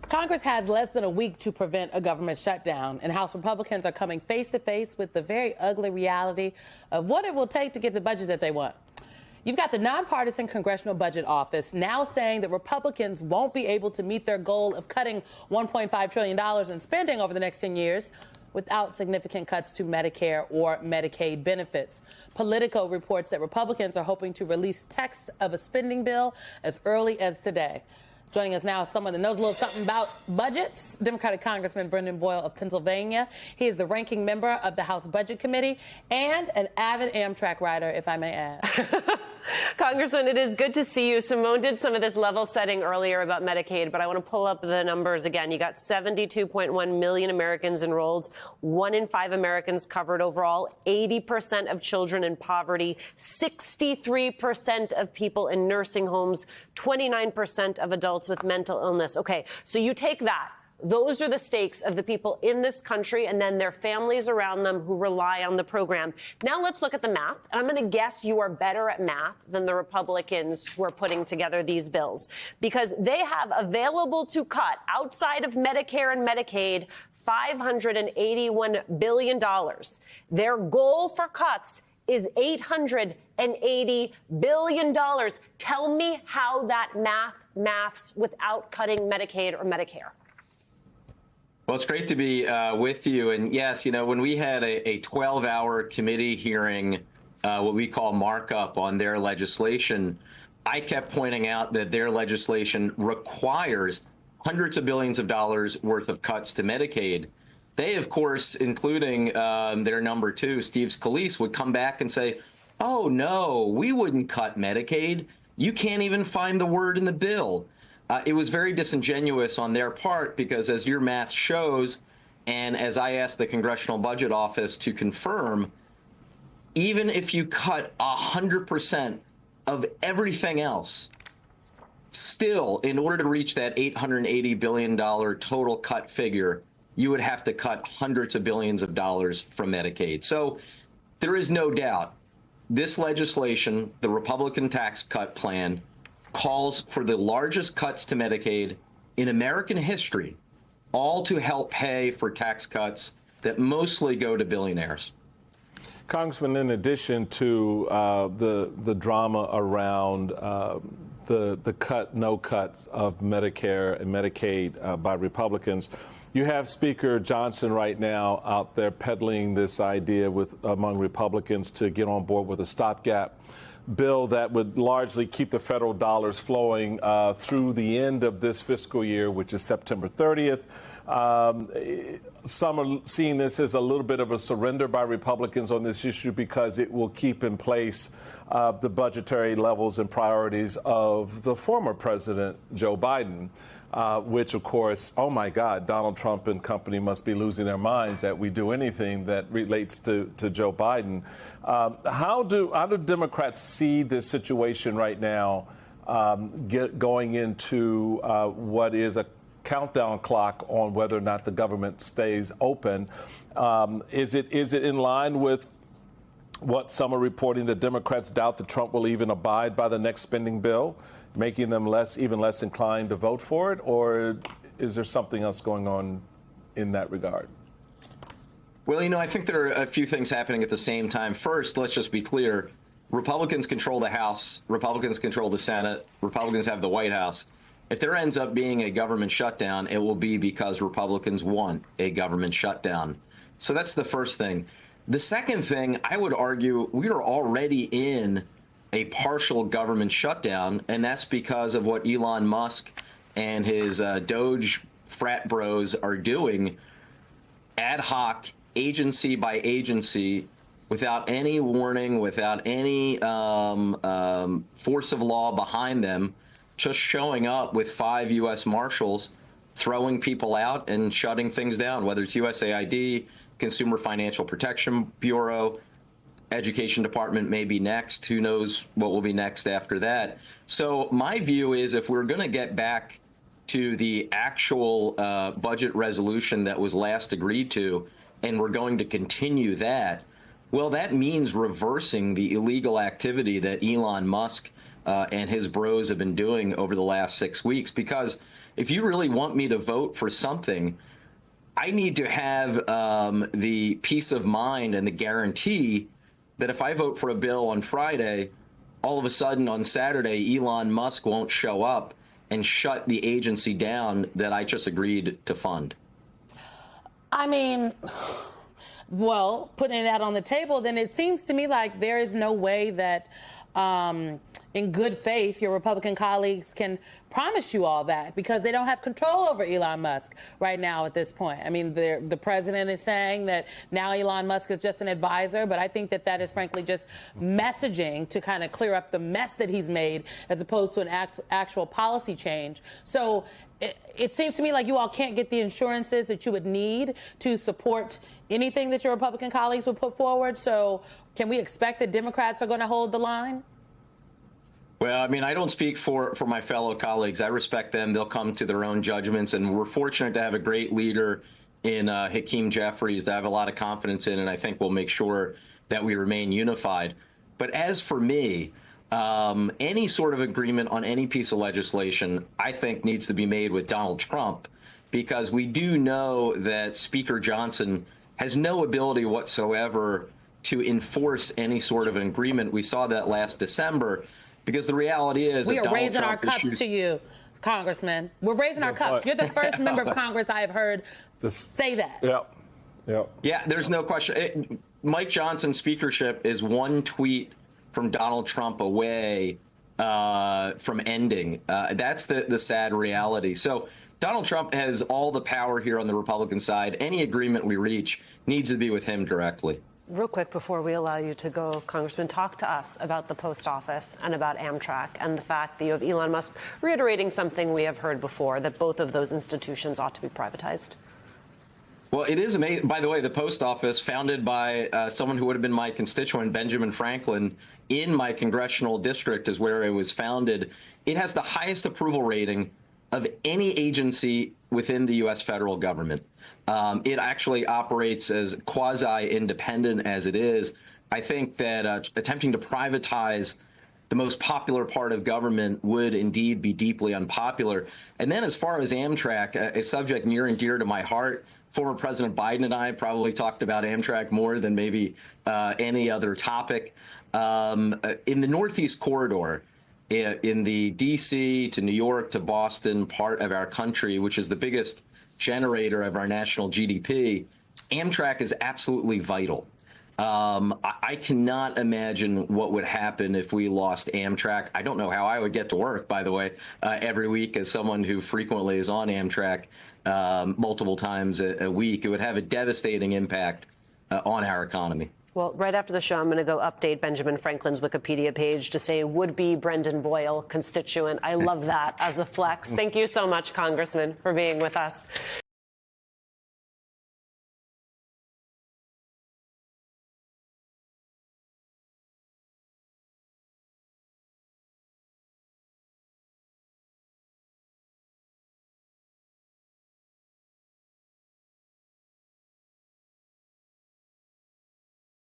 Congress has less than a week to prevent a government shutdown, and House Republicans are coming face to face with the very ugly reality of what it will take to get the budget that they want. You've got the nonpartisan Congressional Budget Office now saying that Republicans won't be able to meet their goal of cutting $1.5 trillion in spending over the next 10 years without significant cuts to Medicare or Medicaid benefits. Politico reports that Republicans are hoping to release text of a spending bill as early as today. Joining us now is someone that knows a little something about budgets, Democratic Congressman Brendan Boyle of Pennsylvania. He is the ranking member of the House Budget Committee and an avid Amtrak rider, if I may add. Congressman, it is good to see you. Simone did some of this level setting earlier about Medicaid, but I want to pull up the numbers again. You got 72.1 million Americans enrolled, 1 in 5 Americans covered overall, 80% of children in poverty, 63% of people in nursing homes, 29% of adults with mental illness. Okay, so you take that. Those are the stakes of the people in this country and then their families around them who rely on the program. Now let's look at the math. And I'm going to guess you are better at math than the Republicans who are putting together these bills, because they have available to cut outside of Medicare and Medicaid $581 billion. Their goal for cuts is $880 billion. Tell me how that maths without cutting Medicaid or Medicare. Well, it's great to be with you. And yes, you know, when we had a 12-hour committee hearing, what we call markup on their legislation, I kept pointing out that their legislation requires hundreds of billions of dollars worth of cuts to Medicaid. They, of course, including their number two, Steve Scalise, would come back and say, oh, no, we wouldn't cut Medicaid. You can't even find the word in the bill. It was very disingenuous on their part because, as your math shows, and as I asked the Congressional Budget Office to confirm, even if you cut 100% of everything else, still, in order to reach that $880 billion total cut figure, you would have to cut hundreds of billions of dollars from Medicaid. So there is no doubt this legislation, the Republican tax cut plan, calls for the largest cuts to Medicaid in American history, all to help pay for tax cuts that mostly go to billionaires. Congressman, in addition to the drama around the cut, no cuts of Medicare and Medicaid by Republicans, you have Speaker Johnson right now out there peddling this idea among Republicans to get on board with a stopgap bill that would largely keep the federal dollars flowing through the end of this fiscal year, which is September 30th. Some are seeing this as a little bit of a surrender by Republicans on this issue because it will keep in place the budgetary levels and priorities of the former President, Joe Biden. Which, of course, oh, my God, Donald Trump and company must be losing their minds that we do anything that relates to Joe Biden. How do Democrats see this situation right now going into what is a countdown clock on whether or not the government stays open? Is it in line with what some are reporting that Democrats doubt that Trump will even abide by the next spending bill, making them even less inclined to vote for it? Or is there something else going on in that regard? Well, you know, I think there are a few things happening at the same time. First, let's just be clear. Republicans control the House. Republicans control the Senate. Republicans have the White House. If there ends up being a government shutdown, it will be because Republicans want a government shutdown. So that's the first thing. The second thing, I would argue we are already in a partial government shutdown, and that's because of what Elon Musk and his Doge frat bros are doing, ad hoc, agency by agency, without any warning, without any force of law behind them, just showing up with 5 U.S. Marshals, throwing people out and shutting things down, whether it's USAID, Consumer Financial Protection Bureau, Education Department may be next. Who knows what will be next after that? So my view is if we're going to get back to the actual budget resolution that was last agreed to, and we're going to continue that, well, that means reversing the illegal activity that Elon Musk and his bros have been doing over the last 6 weeks. Because if you really want me to vote for something, I need to have the peace of mind and the guarantee that if I vote for a bill on Friday, all of a sudden on Saturday, Elon Musk won't show up and shut the agency down that I just agreed to fund. I mean, well, putting that on the table, then it seems to me like there is no way that in good faith, your Republican colleagues can promise you all that, because they don't have control over Elon Musk right now at this point. I mean, the president is saying that now Elon Musk is just an advisor, but I think that that is frankly just messaging to kind of clear up the mess that he's made, as opposed to an actual policy change. So it seems to me like you all can't get the insurances that you would need to support anything that your Republican colleagues would put forward. So can we expect that Democrats are going to hold the line? Well, I mean, I don't speak for my fellow colleagues. I respect them. They'll come to their own judgments. And we're fortunate to have a great leader in Hakeem Jeffries that I have a lot of confidence in, and I think we'll make sure that we remain unified. But as for me, any sort of agreement on any piece of legislation, I think, needs to be made with Donald Trump, because we do know that Speaker Johnson has no ability whatsoever to enforce any sort of an agreement. We saw that last December, because the reality is we that are raising Donald our Trump cups to you, Congressman. We're raising our cups. You're the first member of Congress I have heard say that. Yeah, there's no question. Mike Johnson's speakership is one tweet from Donald Trump away from ending. That's the sad reality. So Donald Trump has all the power here on the Republican side. Any agreement we reach needs to be with him directly. Real quick before we allow you to go, Congressman, talk to us about the post office and about Amtrak and the fact that you have Elon Musk reiterating something we have heard before, that both of those institutions ought to be privatized. Well, it is amazing. By the way, the post office, founded by someone who would have been my constituent, Benjamin Franklin, in my congressional district is where it was founded. It has the highest approval rating of any agency within the U.S. federal government. It actually operates as quasi-independent as it is. I think that attempting to privatize the most popular part of government would indeed be deeply unpopular. And then as far as Amtrak, a subject near and dear to my heart, former President Biden and I probably talked about Amtrak more than maybe any other topic. In the Northeast Corridor, in the D.C. to New York to Boston part of our country, which is the biggest generator of our national GDP, Amtrak is absolutely vital. I cannot imagine what would happen if we lost Amtrak. I don't know how I would get to work, by the way, every week as someone who frequently is on Amtrak multiple times a week. It would have a devastating impact on our economy. Well, right after the show, I'm going to go update Benjamin Franklin's Wikipedia page to say would-be Brendan Boyle constituent. I love that as a flex. Thank you so much, Congressman, for being with us.